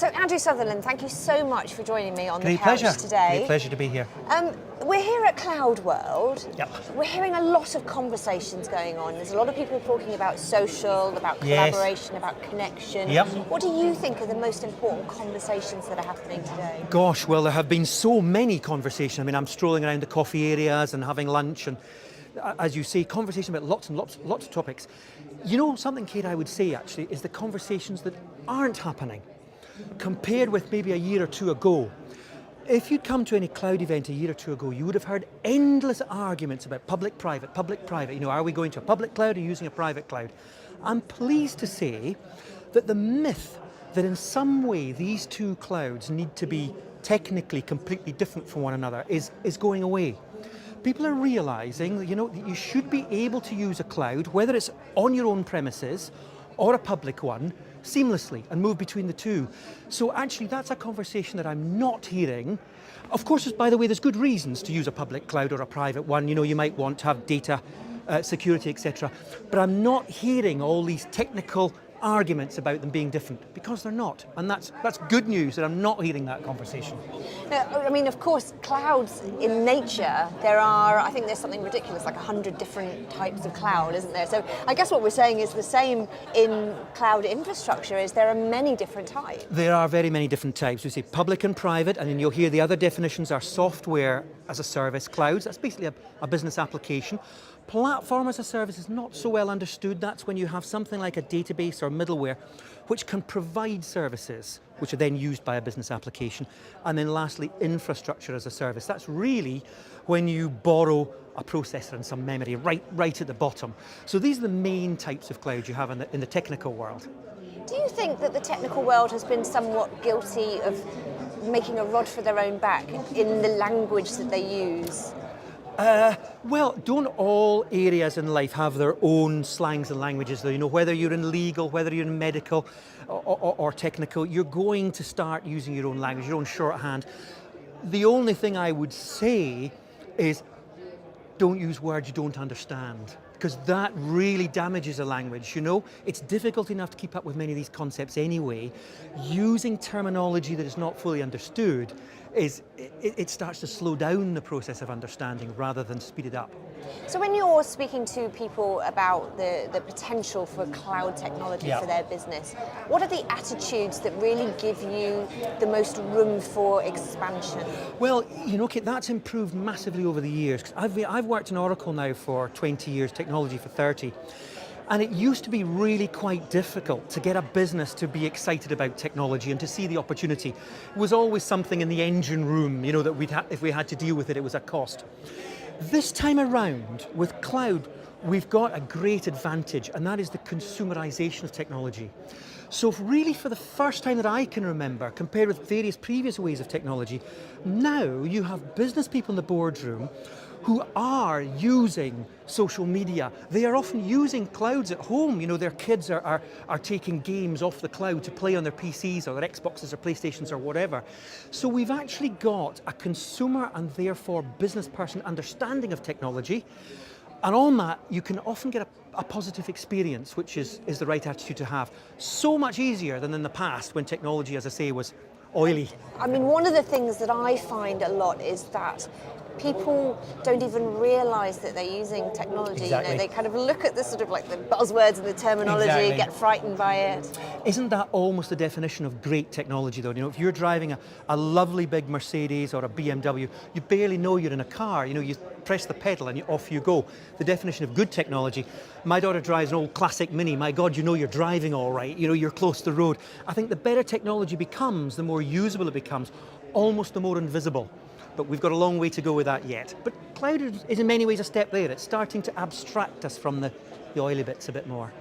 So Andrew Sutherland, thank you so much for joining me on the couch pleasure. today. Great pleasure to be here. We're here at Cloud World. Yep. We're hearing a lot of conversations going on. There's a lot of people talking about social, about collaboration, about connection. Yep. What do you think are the most important conversations that are happening today? Gosh, well, there have been so many conversations. I mean, I'm strolling around the coffee areas and having lunch, and as you say, conversation about lots and lots of topics. You know, something, Kate, I would say actually is the conversations that aren't happening, compared with maybe a year or two ago. If you'd come to any cloud event a year or two ago, you would have heard endless arguments about public-private. You know, are we going to a public cloud or using a private cloud? I'm pleased to say that the myth that in some way these two clouds need to be technically completely different from one another is going away. People are realizing, you know, that you should be able to use a cloud, whether it's on your own premises or a public one, seamlessly and move between the two. So actually that's a conversation that I'm not hearing. Of course, by the way, there's good reasons to use a public cloud or a private one. You know, you might want to have data security, etc. But I'm not hearing all these technical arguments about them being different, because they're not. And that's good news that I'm not hearing that conversation. I mean, of course, clouds in nature, I think there's something ridiculous, like 100 different types of cloud, isn't there? So I guess what we're saying is the same in cloud infrastructure, is there are many different types. There are very many different types. We say public and private, and then you'll hear the other definitions are software as a service clouds. That's basically a business application. Platform as a service is not so well understood. That's when you have something like a database or middleware which can provide services which are then used by a business application. And then lastly, infrastructure as a service. That's really when you borrow a processor and some memory right at the bottom. So these are the main types of cloud you have in the technical world. Do you think that the technical world has been somewhat guilty of making a rod for their own back in the language that they use? Well, don't all areas in life have their own slangs and languages though? You know, whether you're in legal, whether you're in medical or technical, you're going to start using your own language, your own shorthand. The only thing I would say is don't use words you don't understand, because that really damages a language, you know? It's difficult enough to keep up with many of these concepts anyway. Using terminology that is not fully understood it starts to slow down the process of understanding rather than speed it up. So when you're speaking to people about the potential for cloud technology for their business, what are the attitudes that really give you the most room for expansion? Well, you know, Kate, that's improved massively over the years. I've worked in Oracle now for 20 years, technology for 30. And it used to be really quite difficult to get a business to be excited about technology and to see the opportunity. It was always something in the engine room, you know, that if we had to deal with it, it was a cost. This time around, with cloud, we've got a great advantage, and that is the consumerisation of technology. So really, for the first time that I can remember, compared with various previous ways of technology, now you have business people in the boardroom who are using social media. They are often using clouds at home. You know, their kids are taking games off the cloud to play on their PCs or their Xboxes or PlayStations or whatever. So we've actually got a consumer and therefore business person understanding of technology. And on that, you can often get a positive experience, which is the right attitude to have. So much easier than in the past when technology, as I say, was oily. I mean, one of the things that I find a lot is that people don't even realise that they're using technology. Exactly. You know, they kind of look at the sort of like the buzzwords and the terminology, get frightened by it. Isn't that almost the definition of great technology though? You know, if you're driving a lovely big Mercedes or a BMW, you barely know you're in a car. You know, you press the pedal and off you go. The definition of good technology. My daughter drives an old classic Mini. My God, you know you're driving all right. You know, you're close to the road. I think the better technology becomes, the more usable it becomes, almost the more invisible. But we've got a long way to go with that yet. But cloud is in many ways a step there. It's starting to abstract us from the oily bits a bit more.